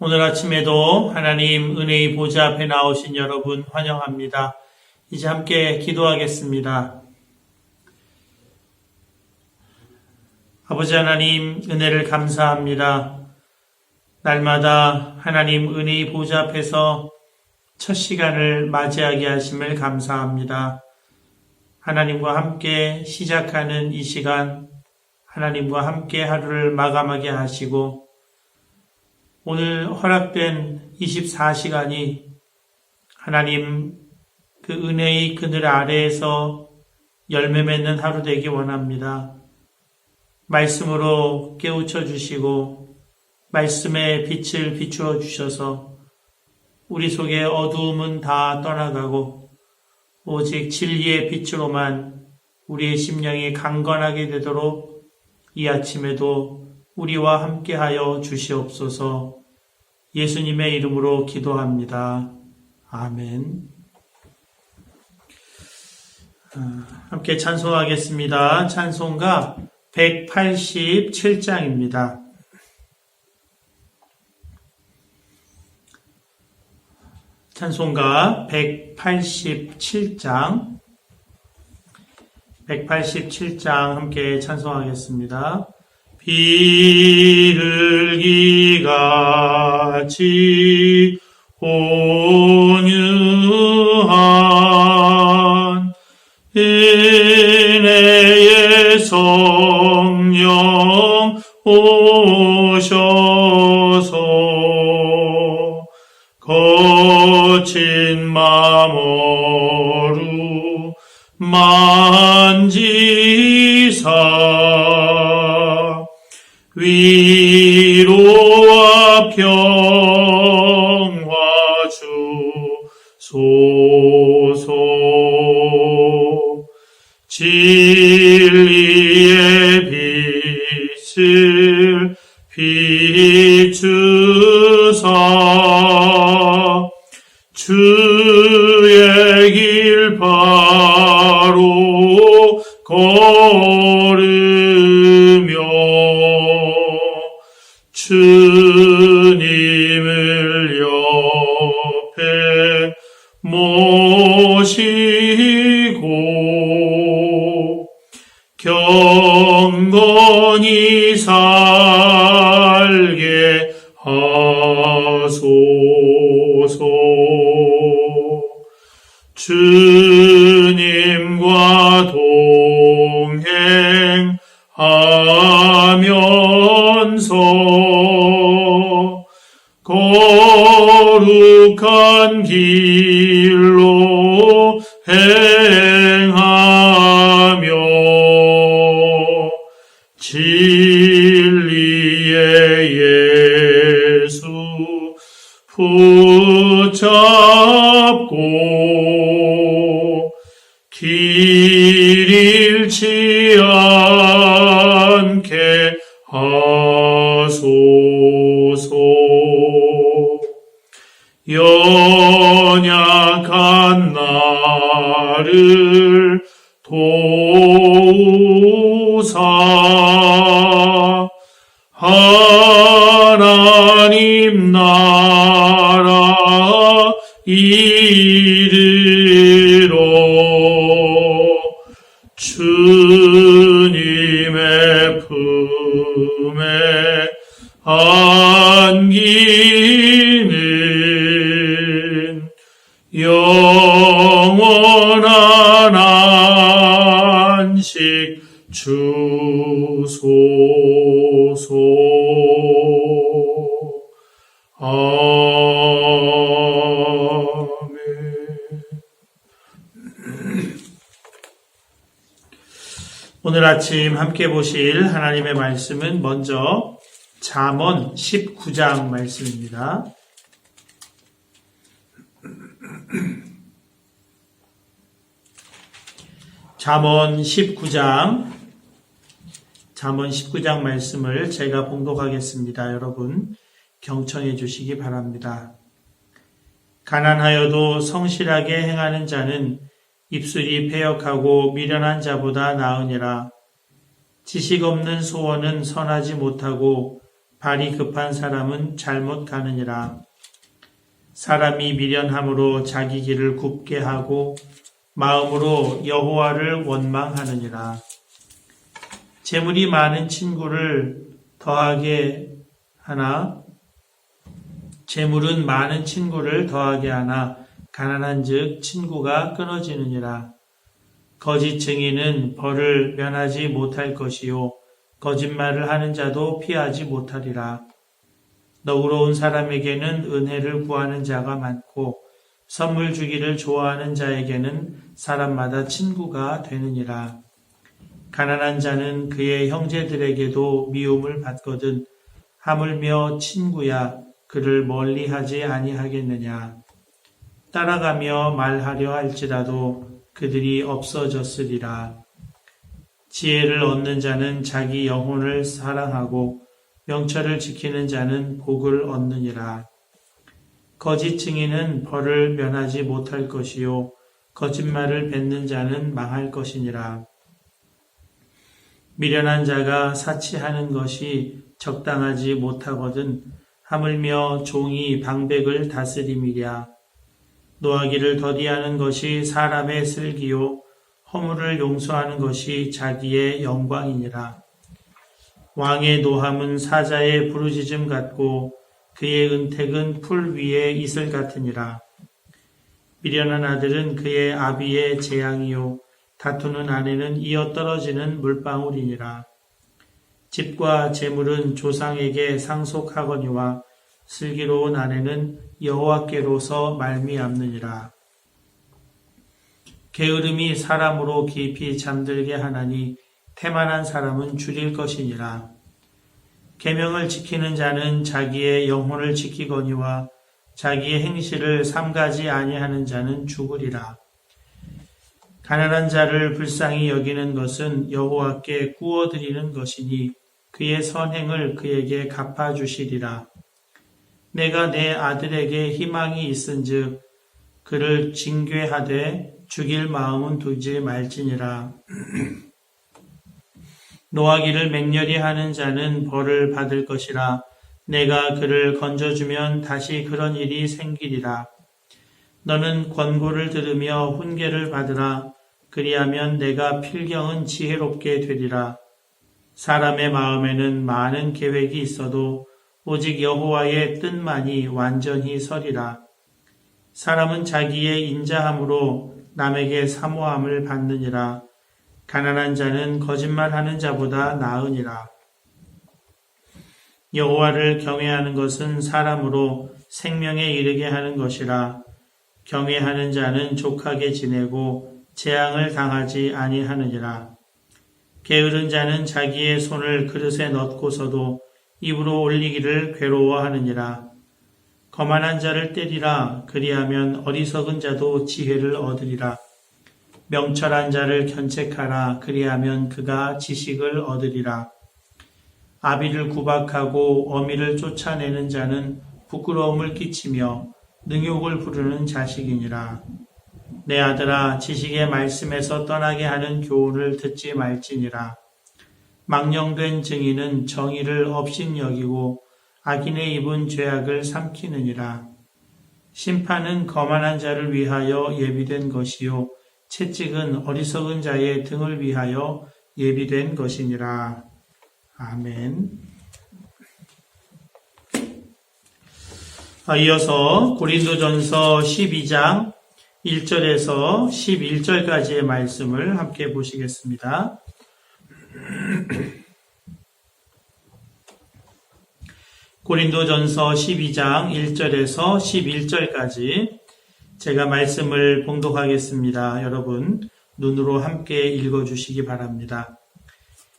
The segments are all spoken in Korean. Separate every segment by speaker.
Speaker 1: 오늘 아침에도 하나님 은혜의 보좌 앞에 나오신 여러분 환영합니다. 이제 함께 기도하겠습니다. 아버지 하나님 은혜를 감사합니다. 날마다 하나님 은혜의 보좌 앞에서 첫 시간을 맞이하게 하심을 감사합니다. 하나님과 함께 시작하는 이 시간, 하나님과 함께 하루를 마감하게 하시고 오늘 허락된 24시간이 하나님 그 은혜의 그늘 아래에서 열매 맺는 하루 되기 원합니다. 말씀으로 깨우쳐 주시고 말씀의 빛을 비추어 주셔서 우리 속의 어두움은 다 떠나가고 오직 진리의 빛으로만 우리의 심령이 강건하게 되도록 이 아침에도 우리와 함께하여 주시옵소서. 예수님의 이름으로 기도합니다. 아멘. 함께 찬송하겠습니다. 찬송가 187장입니다. 찬송가 187장 함께 찬송하겠습니다. 비둘기같이 온유한 은혜의 성령 오셔서 거친 마음으로 만지사 위로와 평화 주소서. 진리의 빛을 비추사 주의 길 바로 걸으며 주님을 옆에 모시고 경건히 살게 하소서. 주님과 동행하면서 거룩한 길로 행하며 진리의 예수 붙잡고 길 잃지 않게 하소서. 연약한 나를 도우사 하나님 나라 이르러 주님의 품에 안기는 영원한 안식 주소서. 아멘. 오늘 아침 함께 보실 하나님의 말씀은 먼저 잠언 19장 말씀입니다. 잠언 19장 말씀을 제가 봉독하겠습니다. 여러분 경청해 주시기 바랍니다. 가난하여도 성실하게 행하는 자는 입술이 패역하고 미련한 자보다 나으니라. 지식 없는 소원은 선하지 못하고 발이 급한 사람은 잘못 가느니라. 사람이 미련함으로 자기 길을 굽게 하고 마음으로 여호와를 원망하느니라. 재물이 많은 친구를 더하게 하나 재물은 많은 친구를 더하게 하나 가난한즉 친구가 끊어지느니라. 거짓 증인은 벌을 면하지 못할 것이요 거짓말을 하는 자도 피하지 못하리라. 너그러운 사람에게는 은혜를 구하는 자가 많고 선물 주기를 좋아하는 자에게는 사람마다 친구가 되느니라. 가난한 자는 그의 형제들에게도 미움을 받거든 하물며 친구야 그를 멀리하지 아니하겠느냐. 따라가며 말하려 할지라도 그들이 없어졌으리라. 지혜를 얻는 자는 자기 영혼을 사랑하고 명철을 지키는 자는 복을 얻느니라. 거짓 증인은 벌을 면하지 못할 것이요 거짓말을 뱉는 자는 망할 것이니라. 미련한 자가 사치하는 것이 적당하지 못하거든 하물며 종이 방백을 다스림이랴. 노하기를 더디하는 것이 사람의 슬기요 허물을 용서하는 것이 자기의 영광이니라. 왕의 노함은 사자의 부르짖음 같고 그의 은택은 풀 위의 이슬 같으니라. 미련한 아들은 그의 아비의 재앙이요 다투는 아내는 이어 떨어지는 물방울이니라. 집과 재물은 조상에게 상속하거니와 슬기로운 아내는 여호와께로서 말미암느니라. 게으름이 사람으로 깊이 잠들게 하나니 태만한 사람은 줄일 것이니라. 계명을 지키는 자는 자기의 영혼을 지키거니와 자기의 행실을 삼가지 아니하는 자는 죽으리라. 가난한 자를 불쌍히 여기는 것은 여호와께 구워드리는 것이니 그의 선행을 그에게 갚아주시리라. 내가 내 아들에게 희망이 있은즉 그를 징궤하되 죽일 마음은 두지 말지니라. 노하기를 맹렬히 하는 자는 벌을 받을 것이라. 내가 그를 건져주면 다시 그런 일이 생기리라. 너는 권고를 들으며 훈계를 받으라. 그리하면 내가 필경은 지혜롭게 되리라. 사람의 마음에는 많은 계획이 있어도 오직 여호와의 뜻만이 완전히 서리라. 사람은 자기의 인자함으로 남에게 사모함을 받느니라. 가난한 자는 거짓말하는 자보다 나으니라. 여호와를 경외하는 것은 사람으로 생명에 이르게 하는 것이라. 경외하는 자는 족하게 지내고 재앙을 당하지 아니하느니라. 게으른 자는 자기의 손을 그릇에 넣고서도 입으로 올리기를 괴로워하느니라. 거만한 자를 때리라. 그리하면 어리석은 자도 지혜를 얻으리라. 명철한 자를 견책하라. 그리하면 그가 지식을 얻으리라. 아비를 구박하고 어미를 쫓아내는 자는 부끄러움을 끼치며 능욕을 부르는 자식이니라. 내 아들아, 지식의 말씀에서 떠나게 하는 교훈을 듣지 말지니라. 망령된 증인은 정의를 업신여기고 악인의 입은 죄악을 삼키느니라. 심판은 거만한 자를 위하여 예비된 것이요 채찍은 어리석은 자의 등을 위하여 예비된 것이니라. 아멘. 이어서 고린도전서 12장 1절에서 11절까지의 말씀을 함께 보시겠습니다. 고린도전서 12장 1절에서 11절까지 제가 말씀을 봉독하겠습니다. 여러분 눈으로 함께 읽어주시기 바랍니다.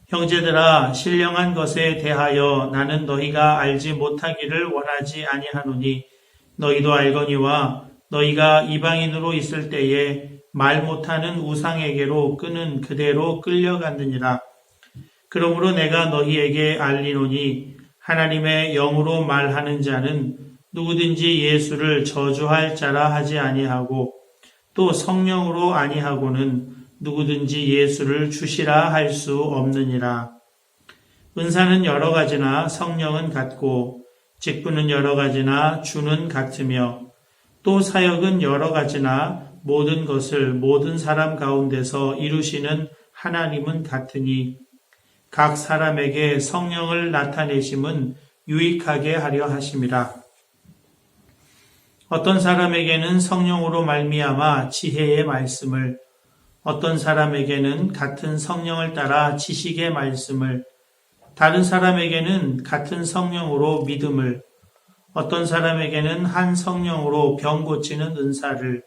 Speaker 1: 형제들아, 신령한 것에 대하여 나는 너희가 알지 못하기를 원하지 아니하노니 너희도 알거니와 너희가 이방인으로 있을 때에 말 못하는 우상에게로 끄는 그대로 끌려갔느니라. 그러므로 내가 너희에게 알리노니 하나님의 영으로 말하는 자는 누구든지 예수를 저주할 자라 하지 아니하고 또 성령으로 아니하고는 누구든지 예수를 주시라 할 수 없느니라. 은사는 여러 가지나 성령은 같고 직분은 여러 가지나 주는 같으며 또 사역은 여러 가지나 모든 것을 모든 사람 가운데서 이루시는 하나님은 같으니 각 사람에게 성령을 나타내심은 유익하게 하려 하심이라. 어떤 사람에게는 성령으로 말미암아 지혜의 말씀을, 어떤 사람에게는 같은 성령을 따라 지식의 말씀을, 다른 사람에게는 같은 성령으로 믿음을, 어떤 사람에게는 한 성령으로 병 고치는 은사를,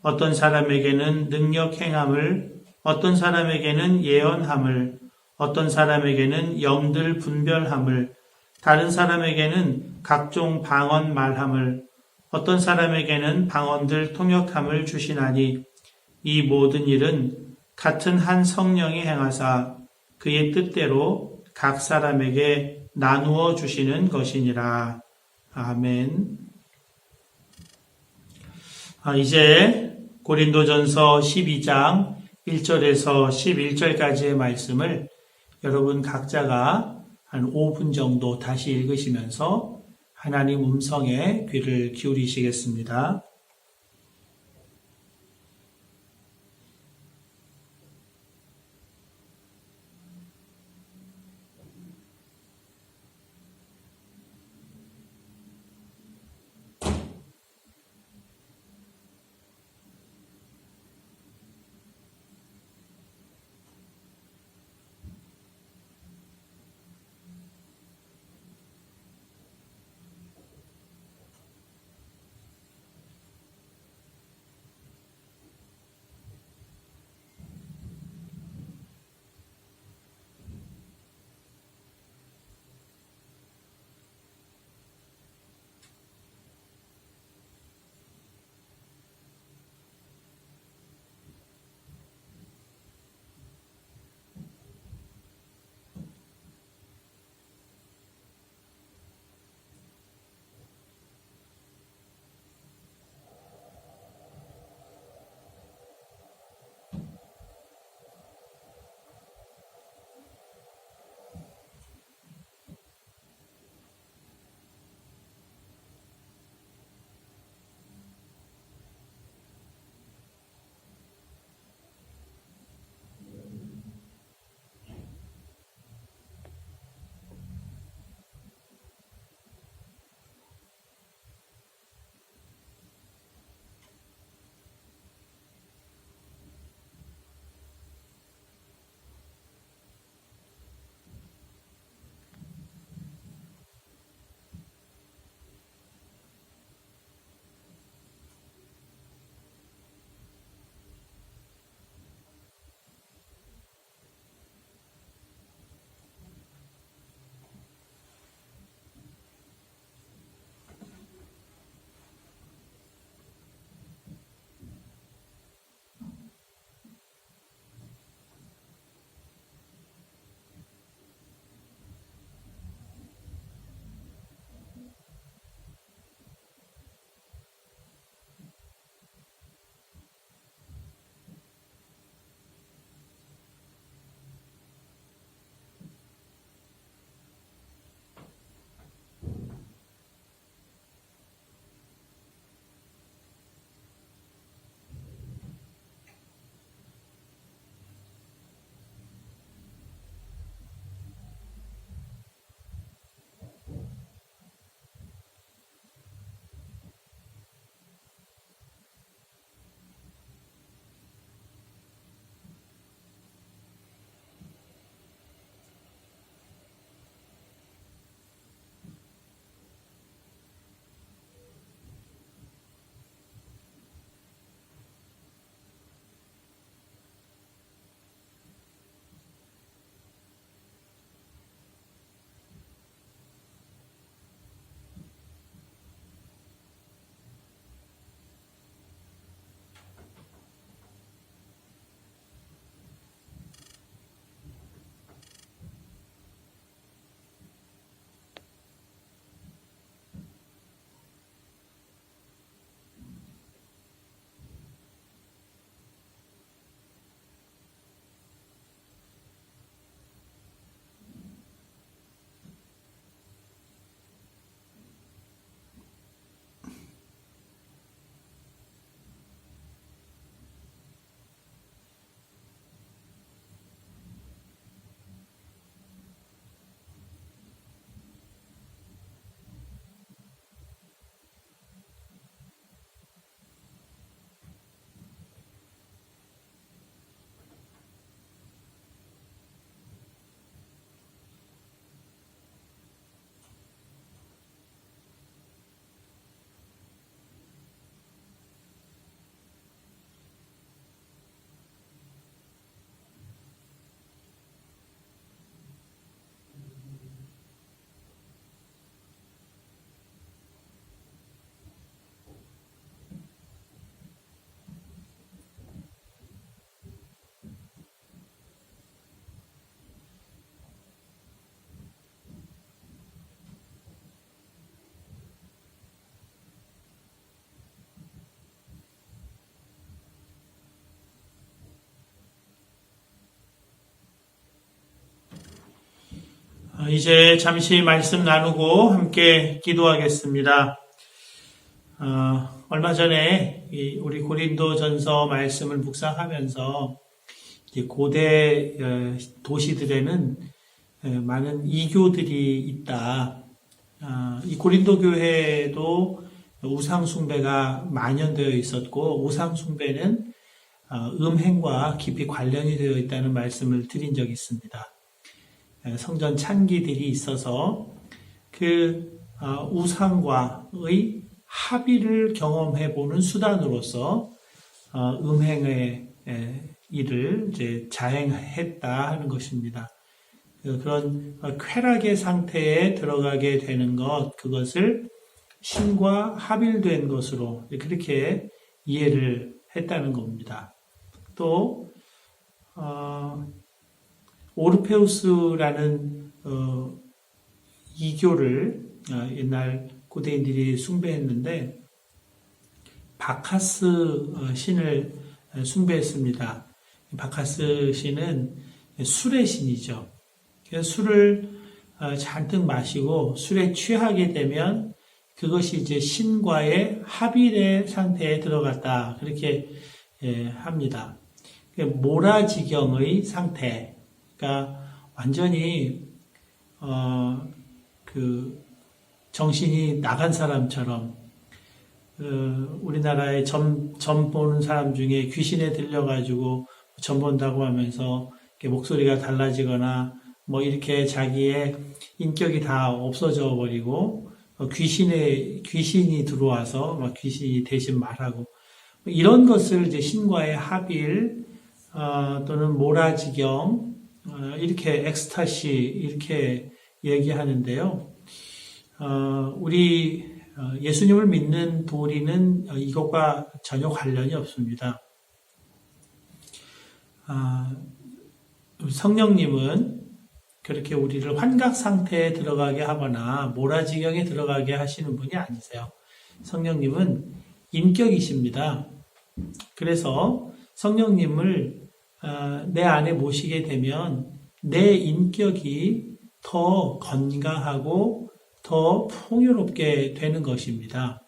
Speaker 1: 어떤 사람에게는 능력 행함을, 어떤 사람에게는 예언함을, 어떤 사람에게는 영들 분별함을, 다른 사람에게는 각종 방언 말함을, 어떤 사람에게는 방언들 통역함을 주시나니 이 모든 일은 같은 한 성령이 행하사 그의 뜻대로 각 사람에게 나누어 주시는 것이니라. 아멘. 이제 고린도전서 12장 1절에서 11절까지의 말씀을 여러분 각자가 한 5분 정도 다시 읽으시면서 하나님 음성에 귀를 기울이시겠습니다. 이제 잠시 말씀 나누고 함께 기도하겠습니다. 얼마 전에 우리 고린도전서 말씀을 묵상하면서 고대 도시들에는 많은 이교들이 있다. 이 고린도 교회도 우상 숭배가 만연되어 있었고 우상 숭배는 음행과 깊이 관련이 되어 있다는 말씀을 드린 적이 있습니다. 성전 창기들이 있어서 그 우상과의 합의를 경험해보는 수단으로서 음행의 일을 이제 자행했다 하는 것입니다. 그런 쾌락의 상태에 들어가게 되는 것, 그것을 신과 합일된 것으로 그렇게 이해를 했다는 겁니다. 또 오르페우스라는 이교를 옛날 고대인들이 숭배했는데 바카스 신을 숭배했습니다. 바카스 신은 술의 신이죠. 그래서 술을 잔뜩 마시고 술에 취하게 되면 그것이 이제 신과의 합일의 상태에 들어갔다. 그렇게 합니다. 모라지경의 상태가 완전히 그 정신이 나간 사람처럼 우리나라에 점 보는 사람 중에 귀신에 들려가지고 점 본다고 하면서 목소리가 달라지거나 뭐 이렇게 자기의 인격이 다 없어져 버리고 귀신이 들어와서 막 귀신이 대신 말하고 이런 것을 이제 신과의 합일 또는 모라지경 이렇게 엑스타시 이렇게 얘기하는데요. 우리 예수님을 믿는 도리는 이것과 전혀 관련이 없습니다. 성령님은 그렇게 우리를 환각 상태에 들어가게 하거나 모라지경에 들어가게 하시는 분이 아니세요. 성령님은 인격이십니다. 그래서 성령님을 내 안에 모시게 되면 내 인격이 더 건강하고 더 풍요롭게 되는 것입니다.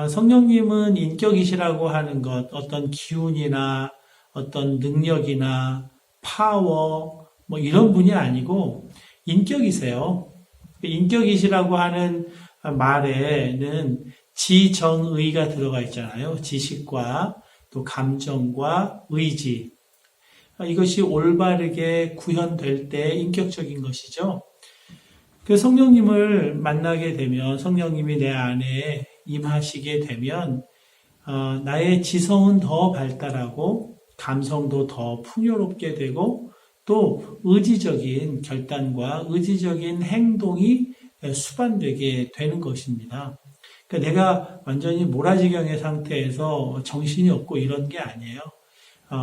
Speaker 1: 성령님은 인격이시라고 하는 것, 어떤 기운이나 어떤 능력이나 파워, 뭐 이런 분이 아니고 인격이세요. 인격이시라고 하는 말에는 지정의가 들어가 있잖아요. 지식과 또 감정과 의지. 이것이 올바르게 구현될 때 인격적인 것이죠. 그 성령님을 만나게 되면 성령님이 내 안에 임하시게 되면 나의 지성은 더 발달하고 감성도 더 풍요롭게 되고 또 의지적인 결단과 의지적인 행동이 수반되게 되는 것입니다. 그러니까 내가 완전히 모라지경의 상태에서 정신이 없고 이런 게 아니에요.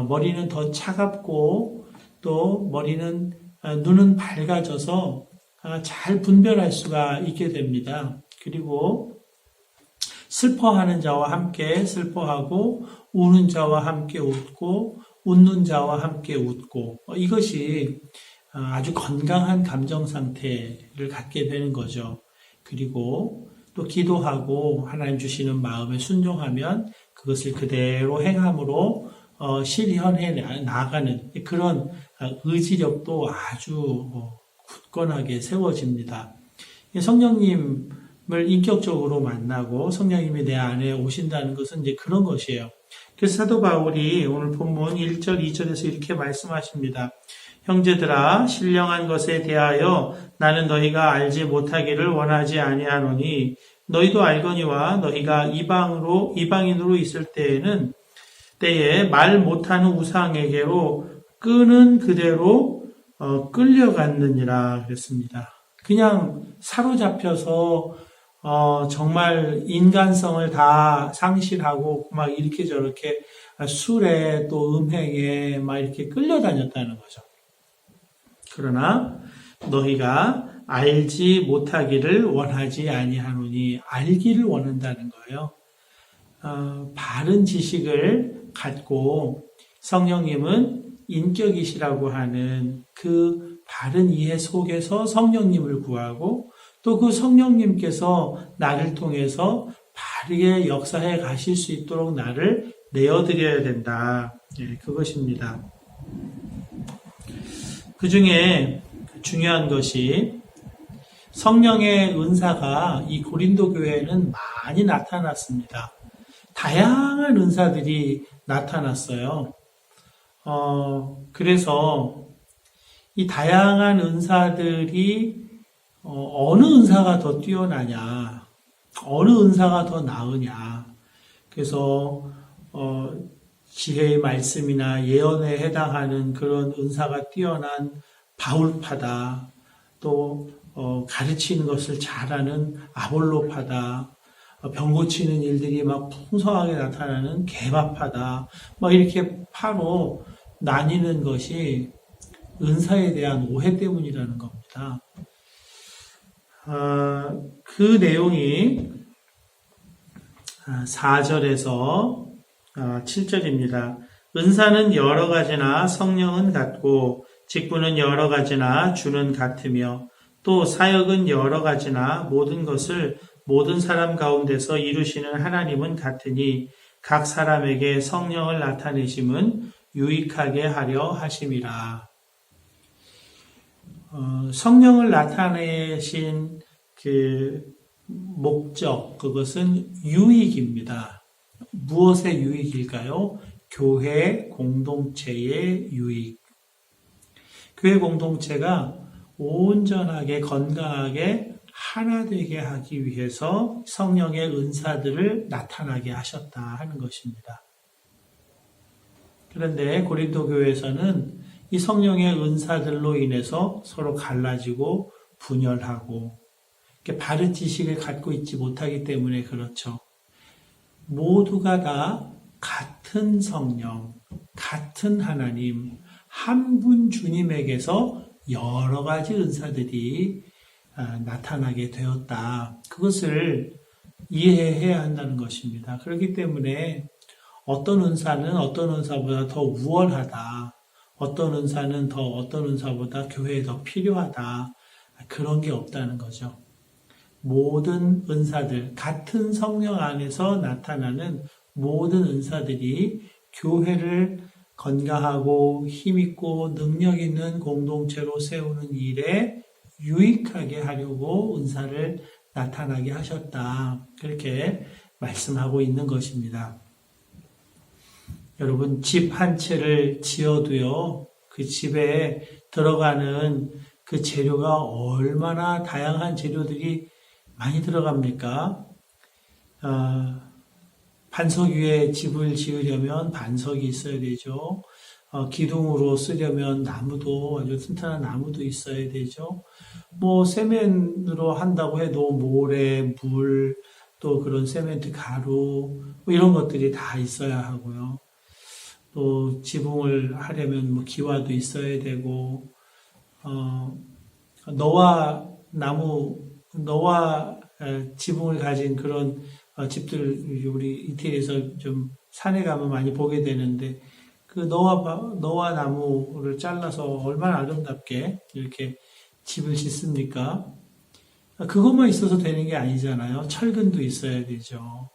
Speaker 1: 머리는 더 차갑고 또 눈은 밝아져서 잘 분별할 수가 있게 됩니다. 그리고 슬퍼하는 자와 함께 슬퍼하고 우는 자와 함께 웃고 웃는 자와 함께 웃고 이것이 아주 건강한 감정 상태를 갖게 되는 거죠. 그리고 또 기도하고 하나님 주시는 마음에 순종하면 그것을 그대로 행함으로 실현해 나가는 그런 의지력도 아주 굳건하게 세워집니다. 성령님을 인격적으로 만나고 성령님이 내 안에 오신다는 것은 이제 그런 것이에요. 그래서 사도 바울이 오늘 본문 1절, 2절에서 이렇게 말씀하십니다. 형제들아, 신령한 것에 대하여 나는 너희가 알지 못하기를 원하지 아니하노니 너희도 알거니와 너희가 이방인으로 있을 때에 말 못하는 우상에게로 끄는 그대로 끌려갔느니라 그랬습니다. 그냥 사로잡혀서 정말 인간성을 다 상실하고 막 이렇게 저렇게 술에 또 음행에 막 이렇게 끌려다녔다는 거죠. 그러나 너희가 알지 못하기를 원하지 아니하노니 알기를 원한다는 거예요. 바른 지식을 갖고 성령님은 인격이시라고 하는 그 바른 이해 속에서 성령님을 구하고 또 그 성령님께서 나를 통해서 바르게 역사해 가실 수 있도록 나를 내어드려야 된다. 그것입니다. 그 중에 중요한 것이 성령의 은사가 이 고린도 교회에는 많이 나타났습니다. 다양한 은사들이 나타났어요. 그래서 이 다양한 은사들이 어느 은사가 더 뛰어나냐, 어느 은사가 더 나으냐. 그래서 지혜의 말씀이나 예언에 해당하는 그런 은사가 뛰어난 바울파다. 또 가르치는 것을 잘하는 아볼로파다. 병 고치는 일들이 막 풍성하게 나타나는 게바파다. 막 이렇게 파로 나뉘는 것이 은사에 대한 오해 때문이라는 겁니다. 그 내용이 4절에서 7절입니다. 은사는 여러 가지나 성령은 같고 직분은 여러 가지나 주는 같으며 또 사역은 여러 가지나 모든 것을 모든 사람 가운데서 이루시는 하나님은 같으니 각 사람에게 성령을 나타내심은 유익하게 하려 하심이라. 성령을 나타내신 그 목적, 그것은 유익입니다. 무엇의 유익일까요? 교회 공동체의 유익. 교회 공동체가 온전하게 건강하게 하나 되게 하기 위해서 성령의 은사들을 나타나게 하셨다 하는 것입니다. 그런데 고린도 교회에서는 이 성령의 은사들로 인해서 서로 갈라지고 분열하고 바른 지식을 갖고 있지 못하기 때문에 그렇죠. 모두가 다 같은 성령, 같은 하나님, 한 분 주님에게서 여러 가지 은사들이 나타나게 되었다. 그것을 이해해야 한다는 것입니다. 그렇기 때문에 어떤 은사는 어떤 은사보다 더 우월하다. 어떤 은사는 어떤 은사보다 교회에 더 필요하다. 그런 게 없다는 거죠. 모든 은사들, 같은 성령 안에서 나타나는 모든 은사들이 교회를 건강하고 힘있고 능력 있는 공동체로 세우는 일에 유익하게 하려고 은사를 나타나게 하셨다. 그렇게 말씀하고 있는 것입니다. 여러분, 집 한 채를 지어도요, 그 집에 들어가는 그 재료가 얼마나 다양한 재료들이 많이 들어갑니까? 반석 위에 집을 지으려면 반석이 있어야 되죠. 기둥으로 쓰려면 나무도, 아주 튼튼한 나무도 있어야 되죠. 세멘으로 한다고 해도 모래, 물, 또 그런 세멘트 가루, 이런 것들이 다 있어야 하고요. 또 지붕을 하려면 기와도 있어야 되고, 너와 지붕을 가진 그런 집들, 우리 이태리에서 좀 산에 가면 많이 보게 되는데, 그 너와 나무를 잘라서 얼마나 아름답게 이렇게 집을 짓습니까? 그것만 있어서 되는 게 아니잖아요. 철근도 있어야 되죠.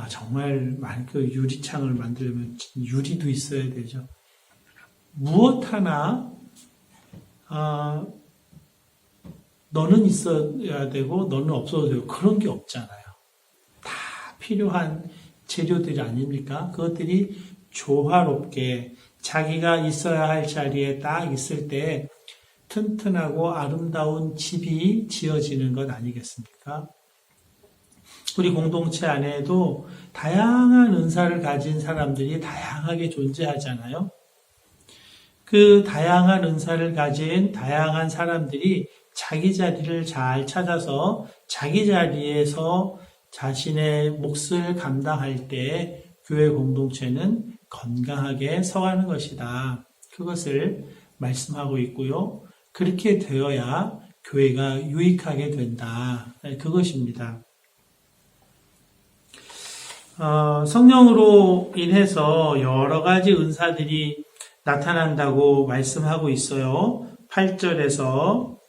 Speaker 1: 정말 그 유리창을 만들려면 유리도 있어야 되죠. 무엇 하나, 너는 있어야 되고, 너는 없어도 되고, 그런 게 없잖아요. 다 필요한 재료들이 아닙니까? 그것들이 조화롭게 자기가 있어야 할 자리에 딱 있을 때 튼튼하고 아름다운 집이 지어지는 것 아니겠습니까? 우리 공동체 안에도 다양한 은사를 가진 사람들이 다양하게 존재하잖아요. 그 다양한 은사를 가진 다양한 사람들이 자기 자리를 잘 찾아서 자기 자리에서 자신의 몫을 감당할 때 교회 공동체는 건강하게 서가는 것이다. 그것을 말씀하고 있고요. 그렇게 되어야 교회가 유익하게 된다. 그것입니다. 성령으로 인해서 여러 가지 은사들이 나타난다고 말씀하고 있어요. 8절에서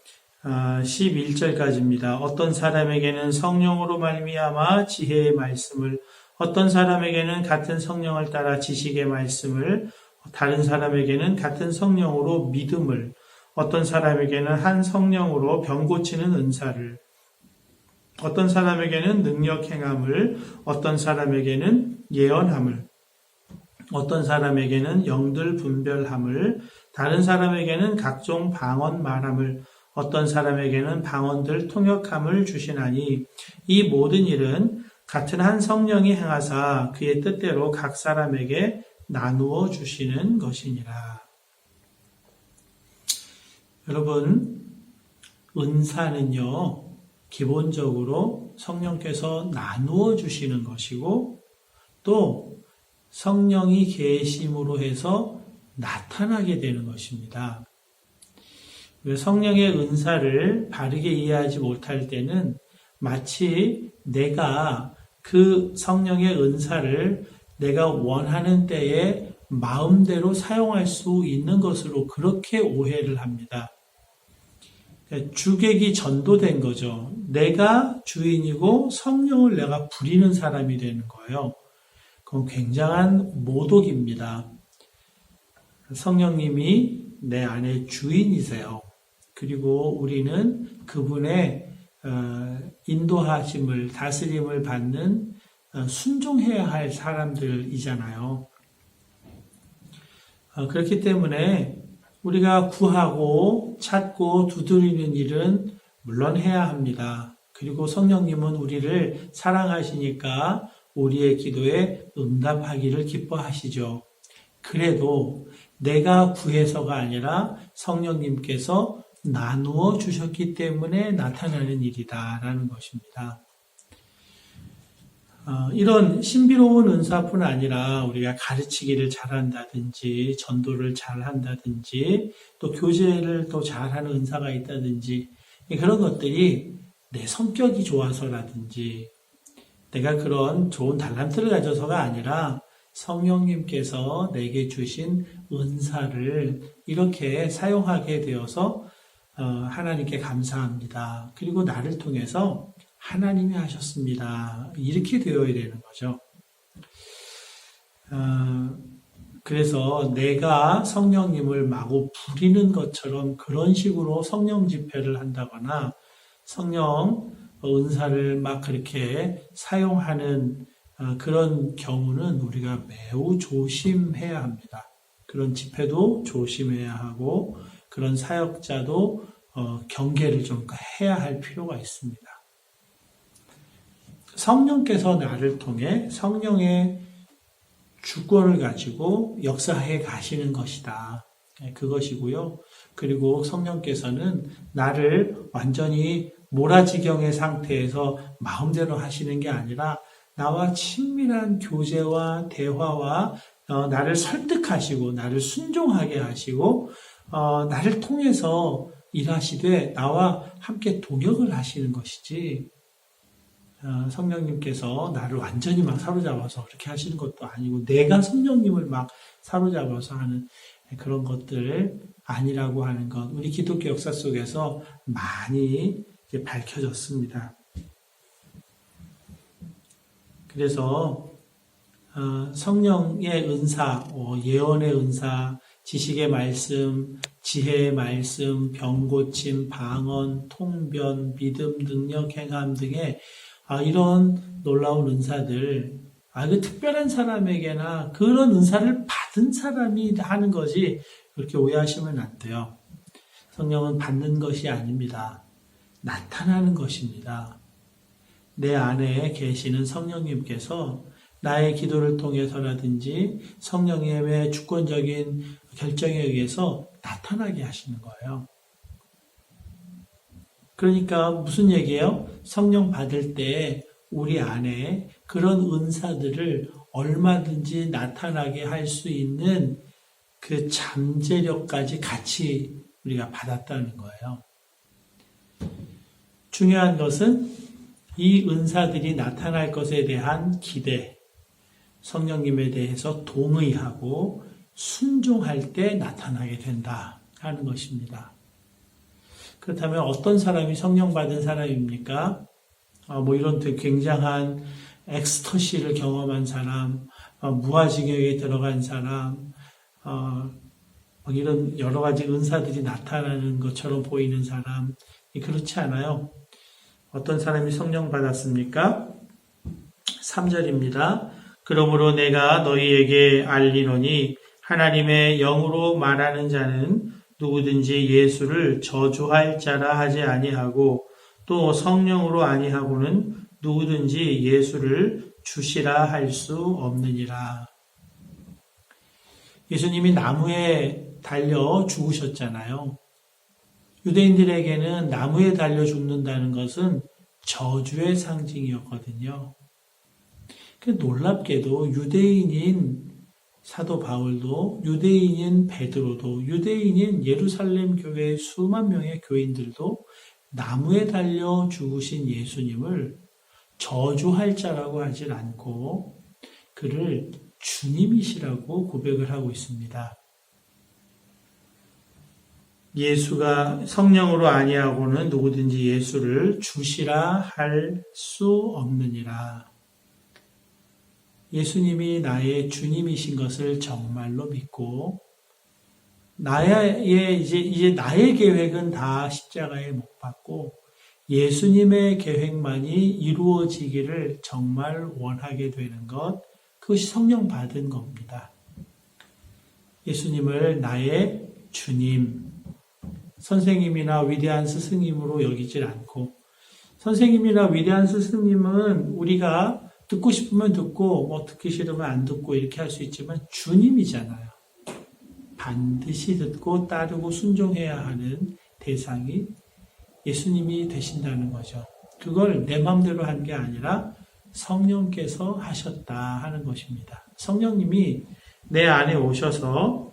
Speaker 1: 11절까지입니다. 어떤 사람에게는 성령으로 말미암아 지혜의 말씀을, 어떤 사람에게는 같은 성령을 따라 지식의 말씀을, 다른 사람에게는 같은 성령으로 믿음을, 어떤 사람에게는 한 성령으로 병 고치는 은사를, 어떤 사람에게는 능력 행함을, 어떤 사람에게는 예언함을, 어떤 사람에게는 영들 분별함을, 다른 사람에게는 각종 방언 말함을, 어떤 사람에게는 방언들 통역함을 주시나니 이 모든 일은 같은 한 성령이 행하사 그의 뜻대로 각 사람에게 나누어 주시는 것이니라. 여러분, 은사는요, 기본적으로 성령께서 나누어 주시는 것이고 또 성령이 계심으로 해서 나타나게 되는 것입니다. 성령의 은사를 바르게 이해하지 못할 때는 마치 내가 그 성령의 은사를 내가 원하는 때에 마음대로 사용할 수 있는 것으로 그렇게 오해를 합니다. 주객이 전도된 거죠. 내가 주인이고 성령을 내가 부리는 사람이 되는 거예요. 그건 굉장한 모독입니다. 성령님이 내 안에 주인이세요. 그리고 우리는 그분의 인도하심을, 다스림을 받는 순종해야 할 사람들이잖아요. 그렇기 때문에 우리가 구하고 찾고 두드리는 일은 물론 해야 합니다. 그리고 성령님은 우리를 사랑하시니까 우리의 기도에 응답하기를 기뻐하시죠. 그래도 내가 구해서가 아니라 성령님께서 나누어 주셨기 때문에 나타나는 일이다라는 것입니다. 이런 신비로운 은사뿐 아니라 우리가 가르치기를 잘한다든지 전도를 잘한다든지 또 교제를 또 잘하는 은사가 있다든지 그런 것들이 내 성격이 좋아서라든지 내가 그런 좋은 달란트를 가져서가 아니라 성령님께서 내게 주신 은사를 이렇게 사용하게 되어서 하나님께 감사합니다. 그리고 나를 통해서 하나님이 하셨습니다. 이렇게 되어야 되는 거죠. 그래서 내가 성령님을 마구 부리는 것처럼 그런 식으로 성령 집회를 한다거나 성령 은사를 막 그렇게 사용하는 그런 경우는 우리가 매우 조심해야 합니다. 그런 집회도 조심해야 하고 그런 사역자도 경계를 좀 해야 할 필요가 있습니다. 성령께서 나를 통해 성령의 주권을 가지고 역사해 가시는 것이다. 그것이고요. 그리고 성령께서는 나를 완전히 몰아지경의 상태에서 마음대로 하시는 게 아니라 나와 친밀한 교제와 대화와 나를 설득하시고 나를 순종하게 하시고 나를 통해서 일하시되 나와 함께 동역을 하시는 것이지 성령님께서 나를 완전히 막 사로잡아서 그렇게 하시는 것도 아니고 내가 성령님을 막 사로잡아서 하는 그런 것들 아니라고 하는 것 우리 기독교 역사 속에서 많이 이제 밝혀졌습니다. 그래서 성령의 은사, 예언의 은사, 지식의 말씀, 지혜의 말씀, 병고침, 방언, 통변, 믿음, 능력, 행함 등의 이런 놀라운 은사들, 그 특별한 사람에게나 그런 은사를 받은 사람이 하는 것이 그렇게 오해하시면 안 돼요. 성령은 받는 것이 아닙니다. 나타나는 것입니다. 내 안에 계시는 성령님께서 나의 기도를 통해서라든지 성령님의 주권적인 결정에 의해서 나타나게 하시는 거예요. 그러니까 무슨 얘기예요? 성령 받을 때 우리 안에 그런 은사들을 얼마든지 나타나게 할 수 있는 그 잠재력까지 같이 우리가 받았다는 거예요. 중요한 것은 이 은사들이 나타날 것에 대한 기대, 성령님에 대해서 동의하고 순종할 때 나타나게 된다 하는 것입니다. 그렇다면 어떤 사람이 성령 받은 사람입니까? 이런 되게 굉장한 엑스터시를 경험한 사람, 무아지경에 들어간 사람, 이런 여러 가지 은사들이 나타나는 것처럼 보이는 사람, 그렇지 않아요. 어떤 사람이 성령 받았습니까? 3절입니다. 그러므로 내가 너희에게 알리노니 하나님의 영으로 말하는 자는 누구든지 예수를 저주할 자라 하지 아니하고 또 성령으로 아니하고는 누구든지 예수를 주시라 할 수 없느니라. 예수님이 나무에 달려 죽으셨잖아요. 유대인들에게는 나무에 달려 죽는다는 것은 저주의 상징이었거든요. 놀랍게도 유대인인 사도 바울도, 유대인인 베드로도, 유대인인 예루살렘 교회의 수만 명의 교인들도 나무에 달려 죽으신 예수님을 저주할 자라고 하질 않고 그를 주님이시라고 고백을 하고 있습니다. 예수가 성령으로 아니하고는 누구든지 예수를 주시라 할 수 없느니라. 예수님이 나의 주님이신 것을 정말로 믿고 이제 나의 계획은 다 십자가에 못 박고 예수님의 계획만이 이루어지기를 정말 원하게 되는 것, 그것이 성령 받은 겁니다. 예수님을 나의 주님, 선생님이나 위대한 스승님으로 여기질 않고, 선생님이나 위대한 스승님은 우리가 듣고 싶으면 듣고 듣기 싫으면 안 듣고 이렇게 할 수 있지만 주님이잖아요. 반드시 듣고 따르고 순종해야 하는 대상이 예수님이 되신다는 거죠. 그걸 내 마음대로 한 게 아니라 성령께서 하셨다 하는 것입니다. 성령님이 내 안에 오셔서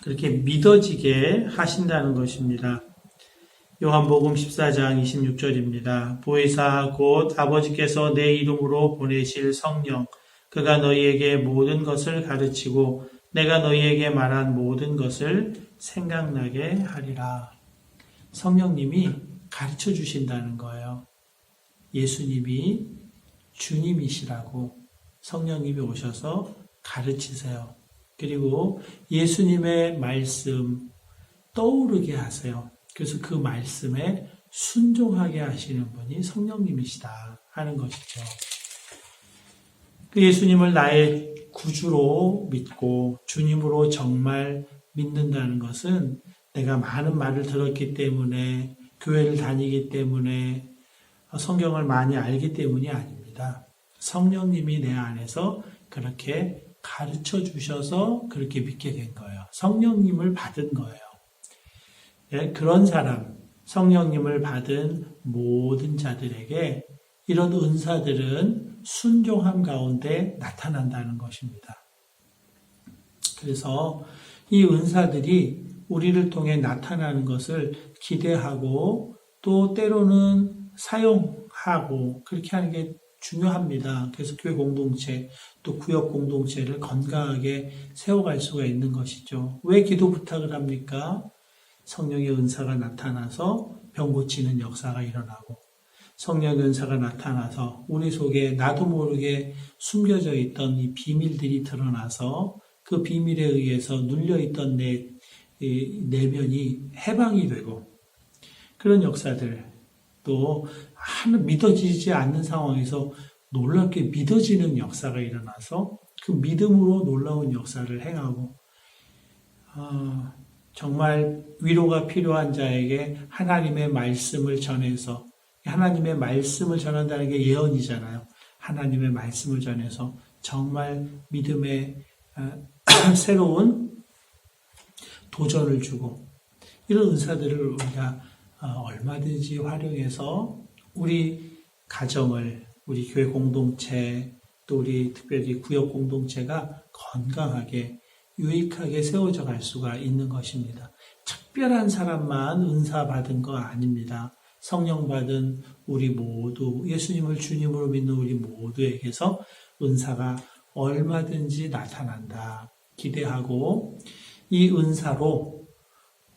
Speaker 1: 그렇게 믿어지게 하신다는 것입니다. 요한복음 14장 26절입니다. 보혜사 곧 아버지께서 내 이름으로 보내실 성령, 그가 너희에게 모든 것을 가르치고 내가 너희에게 말한 모든 것을 생각나게 하리라. 성령님이 가르쳐 주신다는 거예요. 예수님이 주님이시라고 성령님이 오셔서 가르치세요. 그리고 예수님의 말씀 떠오르게 하세요. 그래서 그 말씀에 순종하게 하시는 분이 성령님이시다 하는 것이죠. 그 예수님을 나의 구주로 믿고 주님으로 정말 믿는다는 것은 내가 많은 말을 들었기 때문에, 교회를 다니기 때문에, 성경을 많이 알기 때문이 아닙니다. 성령님이 내 안에서 그렇게 가르쳐 주셔서 그렇게 믿게 된 거예요. 성령님을 받은 거예요. 네, 그런 사람, 성령님을 받은 모든 자들에게 이런 은사들은 순종함 가운데 나타난다는 것입니다. 그래서 이 은사들이 우리를 통해 나타나는 것을 기대하고 또 때로는 사용하고 그렇게 하는 게 중요합니다. 그래서 교회 공동체 또 구역 공동체를 건강하게 세워갈 수가 있는 것이죠. 왜 기도 부탁을 합니까? 성령의 은사가 나타나서 병 고치는 역사가 일어나고 성령의 은사가 나타나서 우리 속에 나도 모르게 숨겨져 있던 이 비밀들이 드러나서 그 비밀에 의해서 눌려있던 내 내면이 해방이 되고 그런 역사들, 또 믿어지지 않는 상황에서 놀랍게 믿어지는 역사가 일어나서 그 믿음으로 놀라운 역사를 행하고 정말 위로가 필요한 자에게 하나님의 말씀을 전해서, 하나님의 말씀을 전한다는 게 예언이잖아요. 하나님의 말씀을 전해서 정말 믿음의 새로운 도전을 주고, 이런 은사들을 우리가 얼마든지 활용해서 우리 가정을, 우리 교회 공동체, 또 우리 특별히 구역 공동체가 건강하게 유익하게 세워져 갈 수가 있는 것입니다. 특별한 사람만 은사 받은 거 아닙니다. 성령 받은 우리 모두, 예수님을 주님으로 믿는 우리 모두에게서 은사가 얼마든지 나타난다. 기대하고 이 은사로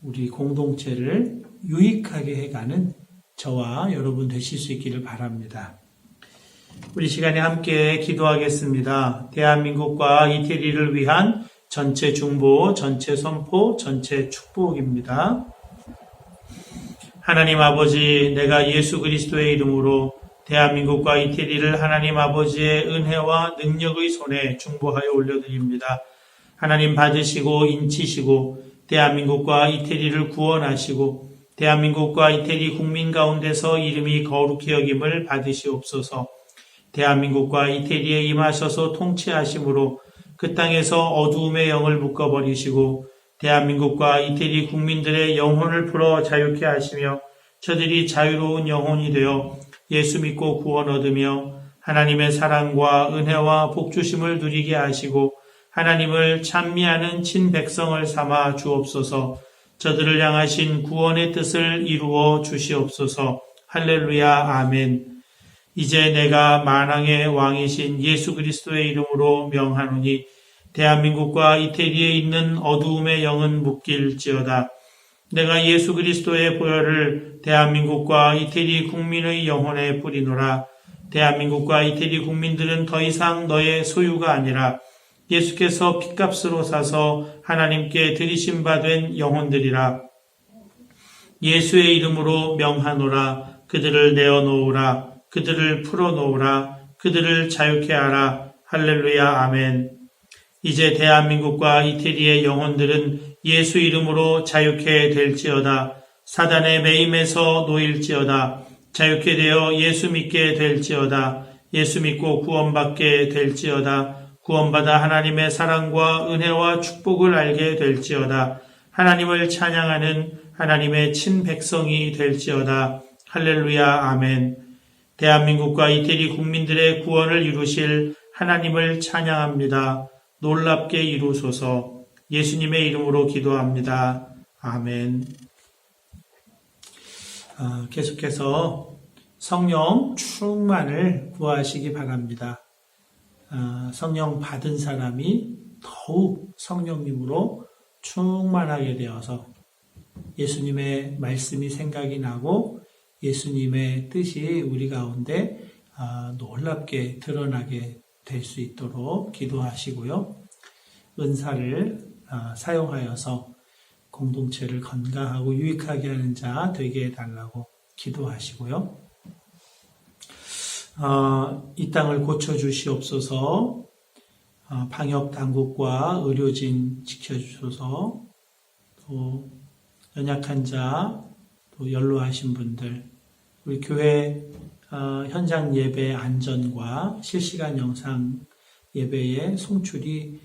Speaker 1: 우리 공동체를 유익하게 해가는 저와 여러분 되실 수 있기를 바랍니다. 우리 시간에 함께 기도하겠습니다. 대한민국과 이태리를 위한 전체 중보, 전체 선포, 전체 축복입니다. 하나님 아버지, 내가 예수 그리스도의 이름으로 대한민국과 이태리를 하나님 아버지의 은혜와 능력의 손에 중보하여 올려드립니다. 하나님 받으시고 인치시고 대한민국과 이태리를 구원하시고 대한민국과 이태리 국민 가운데서 이름이 거룩히 여김을 받으시옵소서. 대한민국과 이태리에 임하셔서 통치하심으로 그 땅에서 어두움의 영을 묶어버리시고 대한민국과 이태리 국민들의 영혼을 풀어 자유케 하시며 저들이 자유로운 영혼이 되어 예수 믿고 구원 얻으며 하나님의 사랑과 은혜와 복주심을 누리게 하시고 하나님을 찬미하는 친백성을 삼아 주옵소서. 저들을 향하신 구원의 뜻을 이루어 주시옵소서. 할렐루야. 아멘. 이제 내가 만왕의 왕이신 예수 그리스도의 이름으로 명하노니 대한민국과 이태리에 있는 어두움의 영은 묶일지어다. 내가 예수 그리스도의 보혈을 대한민국과 이태리 국민의 영혼에 뿌리노라. 대한민국과 이태리 국민들은 더 이상 너의 소유가 아니라 예수께서 핏값으로 사서 하나님께 드리신 바 된 영혼들이라. 예수의 이름으로 명하노라. 그들을 내어놓으라. 그들을 풀어놓으라. 그들을 자유케 하라. 할렐루야. 아멘. 이제 대한민국과 이태리의 영혼들은 예수 이름으로 자유케 될지어다. 사단의 매임에서 놓일지어다. 자유케 되어 예수 믿게 될지어다. 예수 믿고 구원받게 될지어다. 구원받아 하나님의 사랑과 은혜와 축복을 알게 될지어다. 하나님을 찬양하는 하나님의 친백성이 될지어다. 할렐루야. 아멘. 대한민국과 이태리 국민들의 구원을 이루실 하나님을 찬양합니다. 놀랍게 이루소서. 예수님의 이름으로 기도합니다. 아멘. 계속해서 성령 충만을 구하시기 바랍니다. 성령 받은 사람이 더욱 성령님으로 충만하게 되어서 예수님의 말씀이 생각이 나고 예수님의 뜻이 우리 가운데 놀랍게 드러나게 될 수 있도록 기도하시고요. 은사를 사용하여서 공동체를 건강하고 유익하게 하는 자 되게 해달라고 기도하시고요. 이 땅을 고쳐주시옵소서. 방역 당국과 의료진 지켜주셔서 또 연약한 자, 또 연로하신 분들, 우리 교회 현장 예배 안전과 실시간 영상 예배의 송출이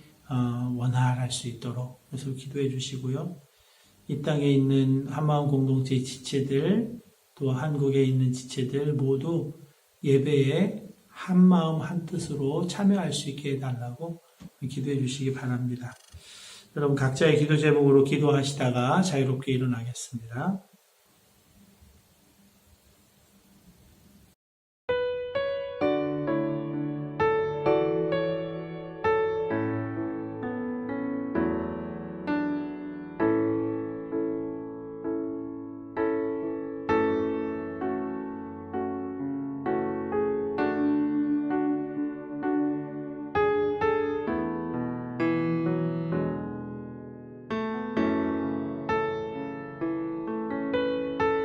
Speaker 1: 원활할 수 있도록 그래서 기도해 주시고요. 이 땅에 있는 한마음 공동체 지체들, 또 한국에 있는 지체들 모두 예배에 한마음 한뜻으로 참여할 수 있게 해달라고 기도해 주시기 바랍니다. 여러분 각자의 기도 제목으로 기도하시다가 자유롭게 일어나겠습니다.